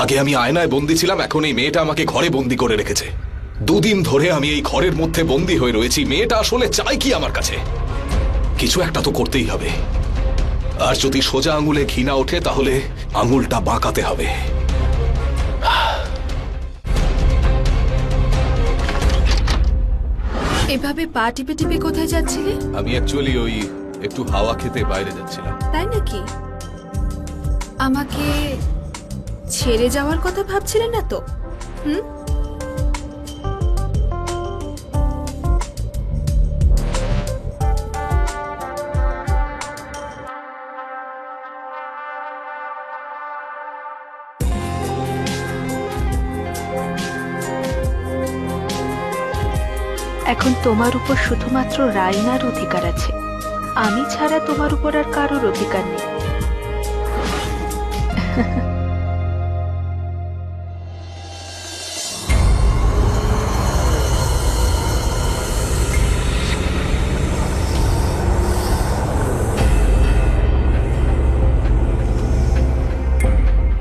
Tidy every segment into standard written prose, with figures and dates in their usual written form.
আগে আমি আয়নায় বন্দি ছিলাম, এখন এই মেয়েটা আমাকে ঘরে বন্দি করে রেখেছে। 2 দিন ধরে আমি এই ঘরের মধ্যে বন্দি হয়ে রয়েছি। মেয়েটা আসলে চাই কি আমার কাছে? কিছু একটা তো করতেই হবে। আর যদি সোজা আঙুলে ঘি না ওঠে তাহলে আঙুলটা বাঁকাতে হবে। এভাবে পা টিপে টিপে কোথায় যাচ্ছিলে? আমি অ্যাকচুয়ালি ওই একটু হাওয়া খেতে বাইরে যাচ্ছিলাম। তাই নাকি? আমাকে ছেড়ে যাওয়ার কথা ভাবছিলেন না তো? এখন তোমার উপর শুধুমাত্র রাইনার অধিকার আছে। আমি ছাড়া তোমার উপর আর কারোর অধিকার নেই।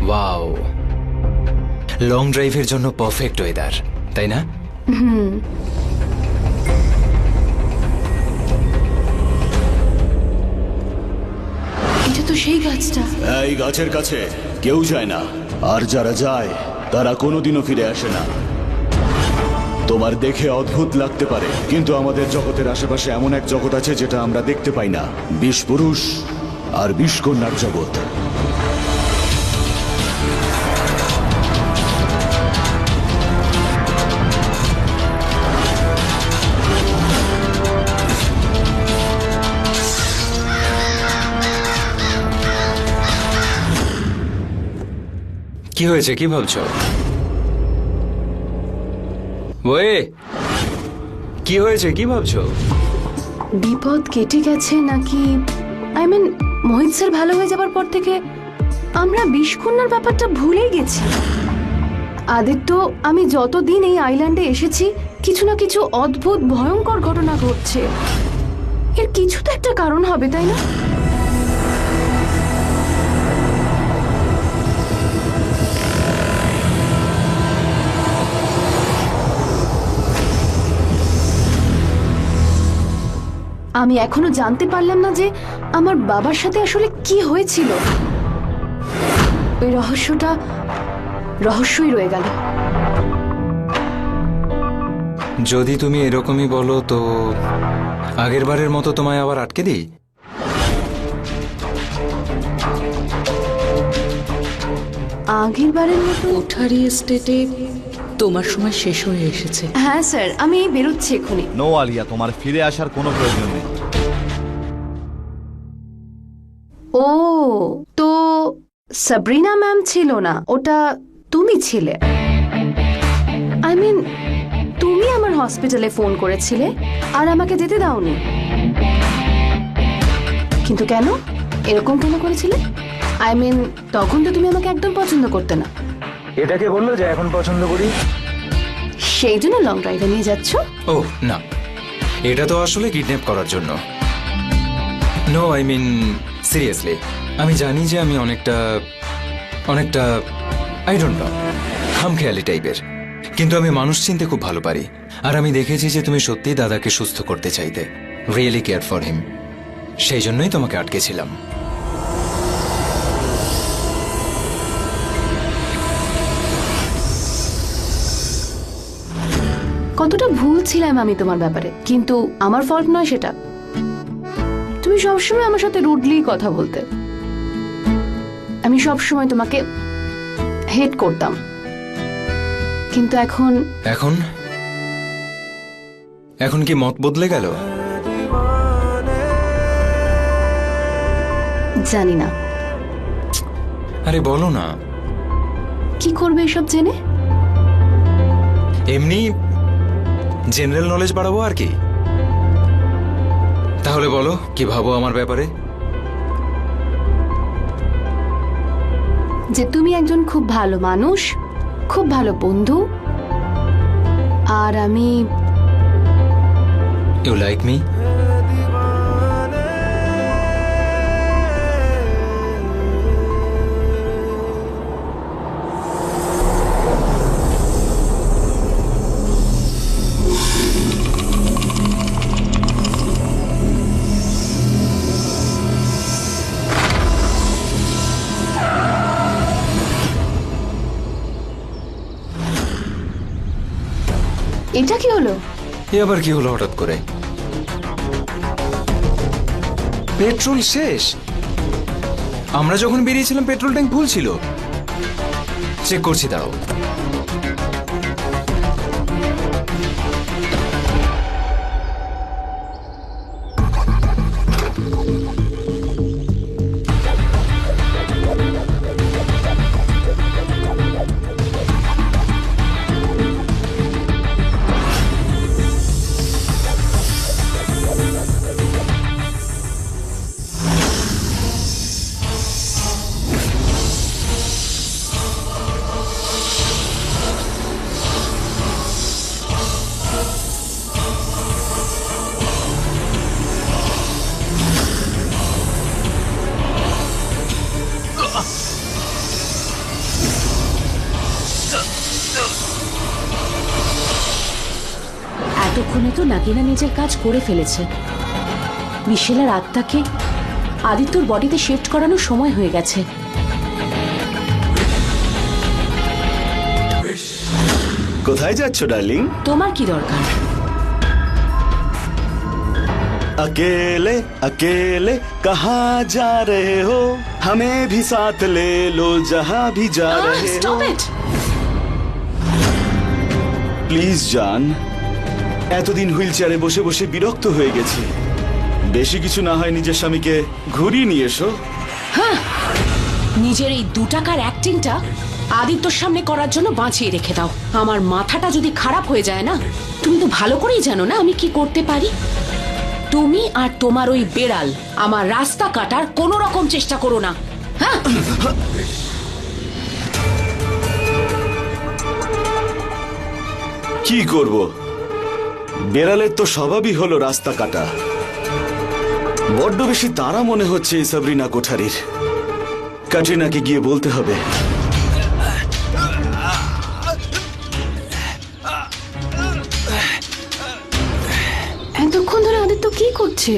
ওয়াও, লং ড্রাইভের জন্য পারফেক্ট ওয়েদার, তাই না? এটা তো সেই গাছটা। এই গাছের কাছে কেউ যায় না, আর যারা যায় তারা কোনোদিনও ফিরে আসে না। তোমার দেখে অদ্ভুত লাগতে পারে, কিন্তু আমাদের জগতের আশেপাশে এমন এক জগৎ আছে যেটা আমরা দেখতে পাই না। 20 পুরুষ আর 20 কন্যার জগৎ। কি হয়েছে, কি ভাবছো? ওয়ে, কি হয়েছে, কি ভাবছো? বিপদ কেটে গেছে নাকি? মোহিত স্যার ভালো হয়ে যাবার পর থেকে আমরা বিষকন্যার ব্যাপারটা ভুলেই গেছি। আদিত্য, আমি যতদিন এই আইল্যান্ডে এসেছি কিছু না কিছু অদ্ভুত ভয়ঙ্কর ঘটনা ঘটছে। এর কিছু তো একটা কারণ হবে, তাই না? আমি এখনো জানতে পারলাম না যে আমার বাবার সাথে আসলে কি হয়েছিল। ওই রহস্যটা রহস্যই রয়ে গেল। যদি তুমি এরকমই বলো তো আগের বারের মতো তোমায় আবার আটকে দিই। আগের বারের মতো? কোঠারি এস্টেটে তোমার সময় শেষ হয়ে এসেছে। হ্যাঁ স্যার, আমি বেরোচ্ছি এক্ষুনি। নো আলিয়া, তোমার ফিরে আসার কোনো প্রয়োজন নেই। ও, তো সাবরিনা ম্যাম ছিল না, ওটা তুমি ছিলে। তুমি আমার হসপিটালে ফোন করেছিলে আর আমাকে যেতে দাওনি। কিন্তু কেন, এরকম কেন করেছিলে? তখন তো তুমি আমাকে একদম পছন্দ করতে না। এটাকে বললো যে এখন পছন্দ করি, সেই জন্য লং ড্রাইভে নিয়ে যাচ্ছ? ও না, এটা তো আসলে কিডন্যাপ করার জন্য। নো, সিরিয়াসলি, আমি জানি যে আমি অনেকটা আই ডোন্ট নো, খামখেয়ালি টাইপের, কিন্তু আমি মানুষ চিনতে খুব ভালো পারি। আর আমি দেখেছি যে তুমি সত্যিই দাদাকে সুস্থ করতে চাইতে, রিয়েলি কেয়ার ফর হিম। সেই জন্যই তোমাকে আটকেছিলাম। কতটা ভুল ছিলাম আমি তোমার ব্যাপারে, কিন্তু আমার ফল্ট নয় সেটা। তুমি সবসময় আমার সাথে রুডলি কথা বলতে, আমি সবসময় তোমাকে হেট করতাম। কিন্তু এখন এখন কি মত বদলে গেল? জানি না। আরে বলো না। কি করবে এসব জেনে? এমনি জেনারেল নলেজ বাড়াবো আর কি। তাহলে বলো, কি ভাবো আমার ব্যাপারে? যে তুমি একজন খুব ভালো মানুষ, খুব ভালো বন্ধু, আর আমি। You like me? এটা কি হলো? এ আবার কি হলো হঠাৎ করে? পেট্রোল শেষ। আমরা যখন বেরিয়েছিলাম পেট্রোল ট্যাঙ্ক ফুল ছিল। চেক করছি, দাঁড়াও। এতক্ষণে তো নাগিনা নিজের কাজ করে ফেলেছে। মিশেলের আত্মাকে আদিত্যর বডিতে শিফট করানোর সময় হয়ে গেছে। কোথায় যাচ্ছ ডার্লিং? তোমার কি দরকার? अकेले अकेले कहाँ जा रहे हो? हमें भी साथ ले लो जहाँ भी जा रहे हो। Stop it. প্লিজ জান, এতদিন হুইল চেয়ারে বসে বসে বিরক্ত হয়ে গেছি। বেশি কিছু না হয় নিজের স্বামীকে ঘুরিয়ে নিয়ে এসো। নিজের এই 2 টাকার অ্যাক্টিংটা আদিত্যর সামনে করার জন্য বাঁচিয়ে রেখে দাও। আমার মাথাটা যদি খারাপ হয়ে যায় না, তুমি তো ভালো করেই জানো না আমি কি করতে পারি। তুমি আর তোমার ওই বেড়াল আমার রাস্তা কাটার কোনো রকম চেষ্টা করো না। হ্যাঁ, কি করব? বেড়ালের তো স্বভাবই হলো রাস্তা কাটা। বড্ড বেশি তাড়া মনে হচ্ছে এই সাবরিনা কোঠারির। ক্যাটরিনাকে গিয়ে বলতে হবে। এতক্ষণ ধরে আদিত্য কি করছে?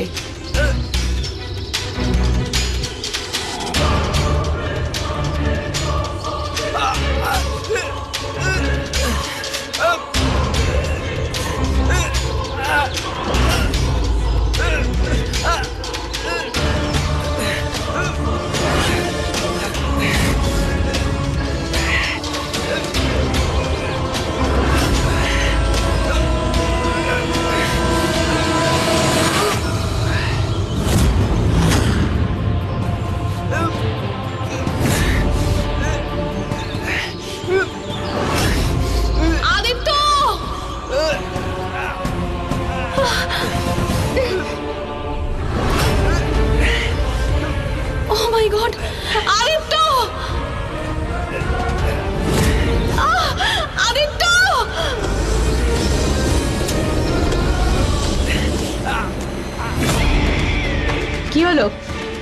কি হলো?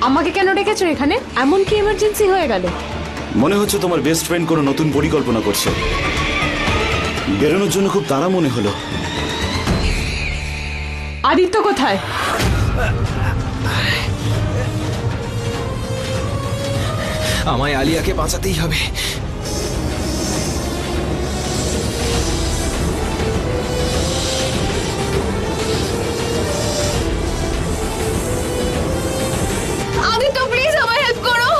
আমাকে কেন ডেকেছো এখানে? এমন কি এমার্জেন্সি হয়ে গেল? মনে হচ্ছে তোমার বেস্ট ফ্রেন্ড কোনো নতুন পরিকল্পনা করছে। বেরোনোর জন্য খুব তাড়া মনে হলো। আদিত্য কোথায়? আমায় আলিয়াকে বাঁচাতেই হবে। আদিত্য প্লিজ আমায় হেল্প করো।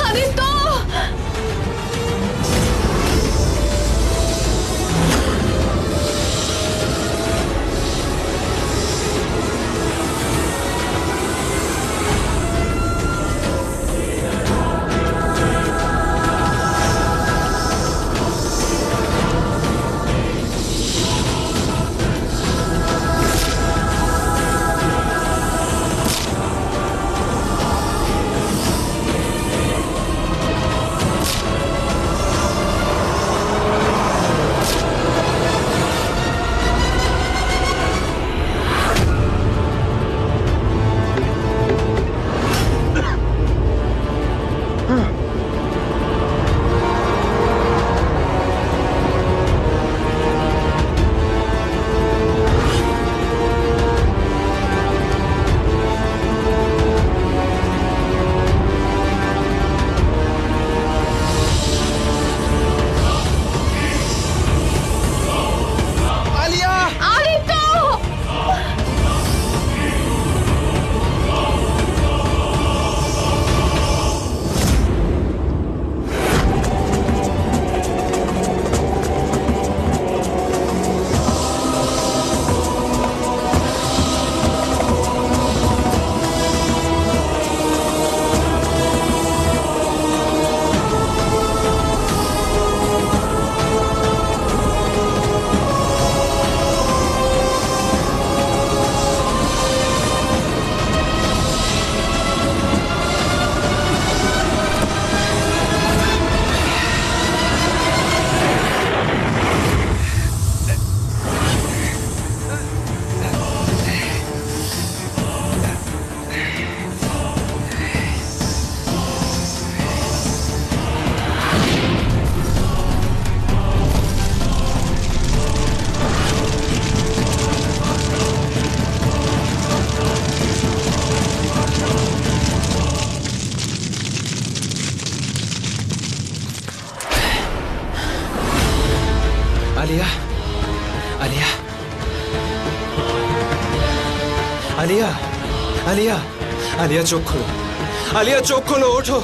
আদিত্য, আলিয়া, আলিয়া, আলিয়া চোখ খোলো, আলিয়া চোখ খোলো, ওঠো।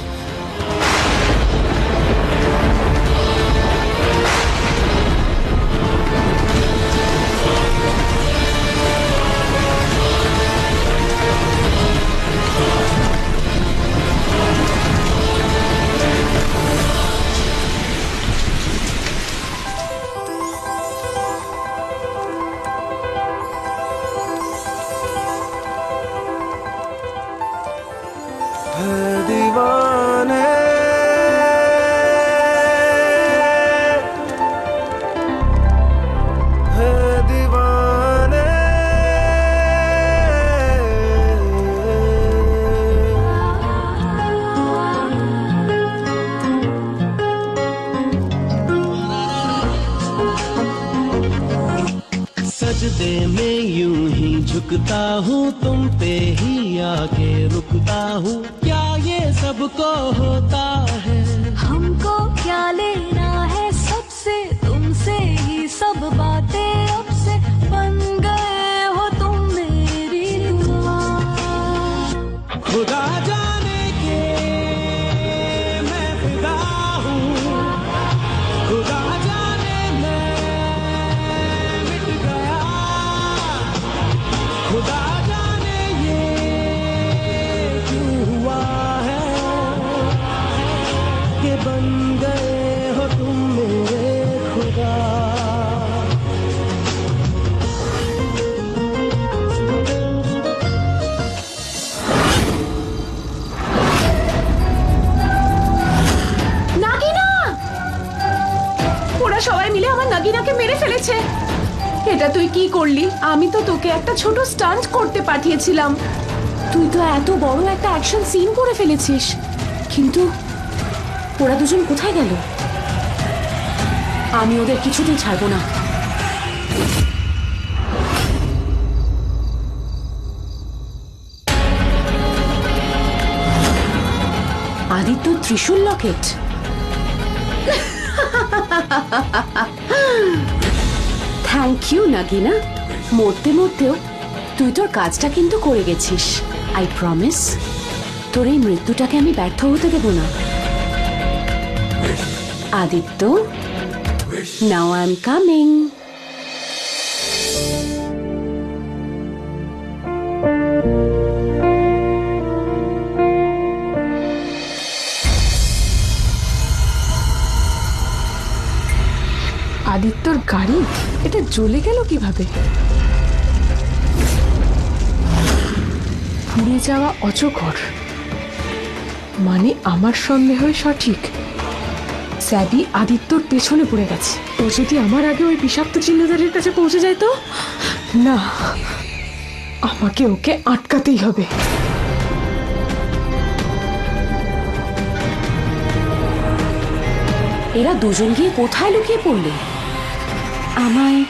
सजदे में यूं ही झुकता हूँ तुम पे ही आके रुकता हूँ क्या ये सबको होता है हमको क्या लेना है सबसे तुमसे ही सब बातें अब से बन गए हो तुम मेरी दुआ खुदा जाने के मैं फिदा हूँ खुदा जाने मैं मिट गया खुदा जाने ये क्यों हुआ है कि बन गए हो तुम मेरे खुदा নাগিনা! ওরা সবাই মিলে আমার নাগিনাকে মেরে ফেলেছে। এটা তুই কি করলি? আমি তো তোকে একটা ছোট স্টান্ট করতে পাঠিয়েছিলাম। তুই তো এত বড় একটা অ্যাকশন সিন করে ফেলেছিস, কিন্তু ওরা দুজন কোথায় গেল? আমি ওদের কিছুতেই ছাড়বো না। আদিত্য ত্রিশূল লকেট। Thank you Nagina. মরতে মরতেও তুই তোর কাজটা কিন্তু করে গেছিস। আই প্রমিস তোর এই মৃত্যুটাকে আমি ব্যর্থ হতে দেব না। Aditya, now I am coming. আদিত্যর গাড়ি এটা জ্বলে গেল কিভাবে? পুড়ে যাওয়া অজগর মানে আমার সন্দেহই সঠিক। স্যাবি আদিত্যর পেছনে পড়ে গেছে। ও যদি আমার আগে ওই বিষাক্ত চিহ্নধারীর কাছে পৌঁছে যায় তো? না, আমাকে ওকে আটকাতেই হবে। এরা দুজন গিয়ে কোথায় লুকিয়ে পড়লো? আমায়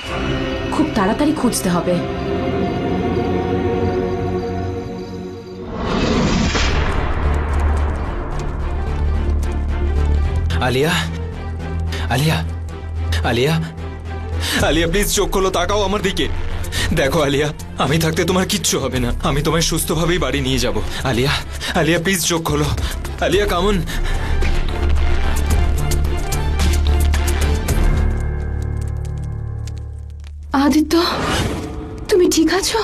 খুব তাড়াতাড়ি খুঁজতে হবে। আলিয়া, আলিয়া, আলিয়া, আলিয়া প্লিজ চোখ খোলো, তাকাও আমার দিকে। দেখো আলিয়া, আমি থাকতে তোমার কিচ্ছু হবে না। আমি তোমায় সুস্থভাবেই বাড়ি নিয়ে যাব। আলিয়া, আলিয়া প্লিজ চোখ খোলো। আলিয়া কামন। আদিত্য, তুমি ঠিক আছো?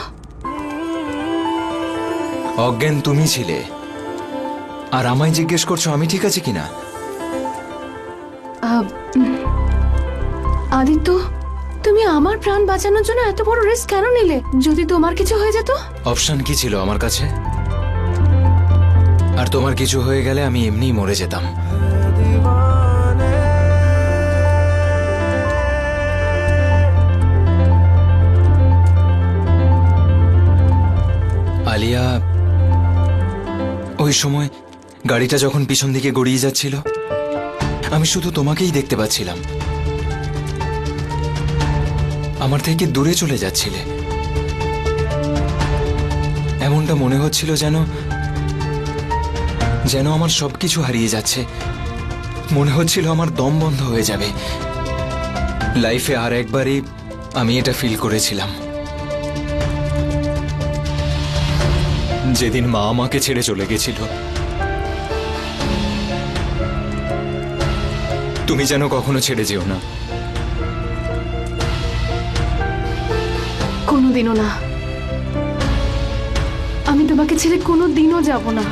অজ্ঞান তুমি ছিলে, আর আমায় জিজ্ঞেস করছো আমি ঠিক আছি কিনা। আদিত্য, তুমি আমার প্রাণ বাঁচানোর জন্য এত বড় রিস্ক কেন নিলে? যদি তোমার কিছু হয়ে যেত? অপশন কি ছিল আমার কাছে? আর তোমার কিছু হয়ে গেলে আমি এমনিই মরে যেতাম। আলিয়া, ওই সময় গাড়িটা যখন পিছন দিকে গড়িয়ে যাচ্ছিল, আমি শুধু তোমাকেই দেখতে পাচ্ছিলাম। আমার থেকে দূরে চলে যাচ্ছিলে। এমনটা মনে হচ্ছিল যেন আমার সবকিছু হারিয়ে যাচ্ছে। মনে হচ্ছিল আমার দম বন্ধ হয়ে যাবে। লাইফে আর একবারই আমি এটা ফিল করেছিলাম। যেদিন মা আমাকে ছেড়ে চলে গেছিল। তুমি যেন কখনো ছেড়ে যেও না। কোনোদিনও না। আমি তোমাকে ছেড়ে কোনোদিনও যাব না।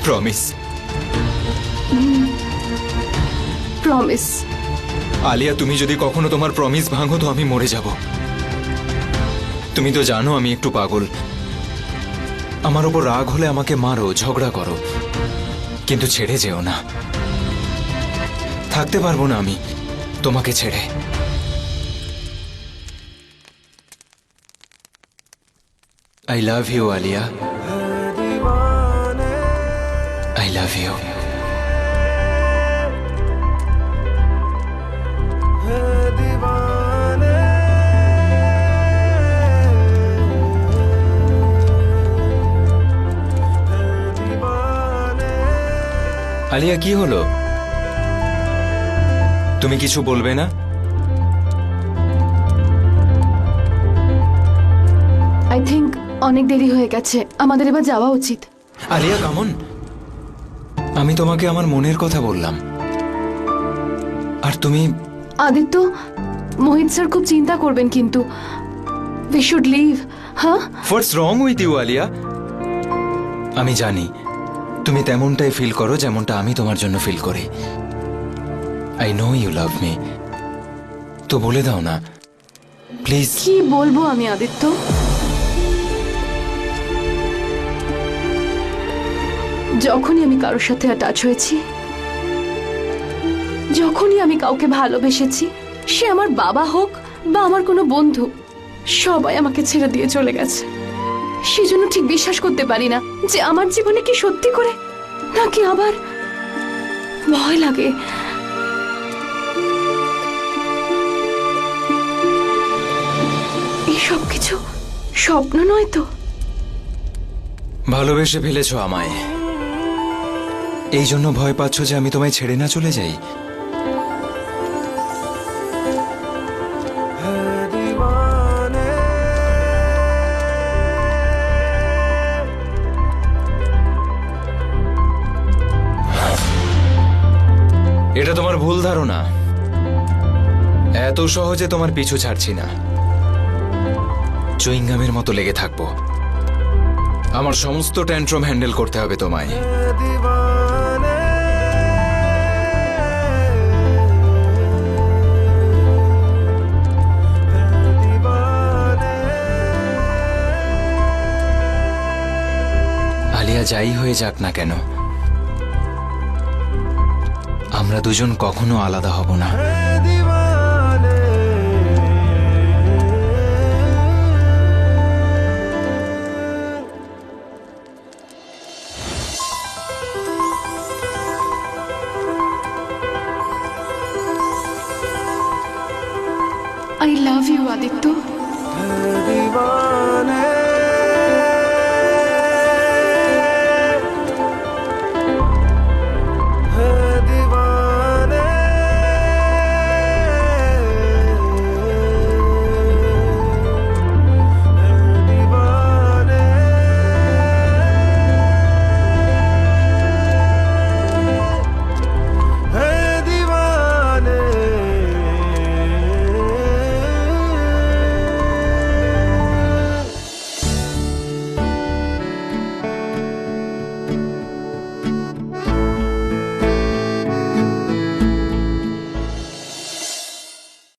প্রমিস। প্রমিস। আলিয়া, তুমি যদি কখনো তোমার প্রমিস ভাঙো তো আমি মরে যাব। তুমি তো জানো আমি একটু পাগল। আমার ওপর রাগ হলে আমাকে মারো, ঝগড়া করো, কিন্তু ছেড়ে যেও না। থাকতে পারবো না আমি তোমাকে ছেড়ে। I love you Alia, I love you. Alia, কি হলো? তুমি কিছু বলবে না? আই থিংক অনেক দেরি হয়ে গেছে, আমাদের এবার যাওয়া উচিত। আলিয়া, কামন, আমি তোমাকে আমার মনের কথা বললাম, আর তুমি। আদিত্য, মোহিত স্যার খুব চিন্তা করবেন, কিন্তু উই শুড লিভ। হ্যাঁ, what's wrong with you Alia? আমি জানি তুমি তেমনটাই ফিল করো যেমনটা আমি তোমার জন্য ফিল করি। I know you love me. তো বলে দাও না প্লিজ। কি বলবো আমি আদিত্য? যখনই আমি কারোর সাথে অ্যাটাচ হয়েছি, যখনই আমি কাউকে ভালোবেসেছি, সে আমার বাবা হোক বা আমার কোনো বন্ধু, সবাই আমাকে ছেড়ে দিয়ে চলে গেছে। সেজন্য ঠিক বিশ্বাস করতে পারি না যে আমার জীবনে কি সত্যি করে নাকি আবার ভয় লাগে। এই সব কিছু স্বপ্ন নয় তো? ভালোবেসে ফেলেছো আমায়, এই জন্য ভয় পাচ্ছ যে আমি তোমায় ছেড়ে না চলে যাই। এটা তোমার ভুল ধারণা। এত সহজে তোমার পিছু ছাড়ছি না। চুইংগামের মতো লেগে থাকবো। আমার সমস্ত ট্যান্ট্রাম হ্যান্ডেল করতে হবে তোমায়। আলিয়া, যাই হয়ে যাক না কেন, আমরা দুজন কখনো আলাদা হব না। I love you, Aditya.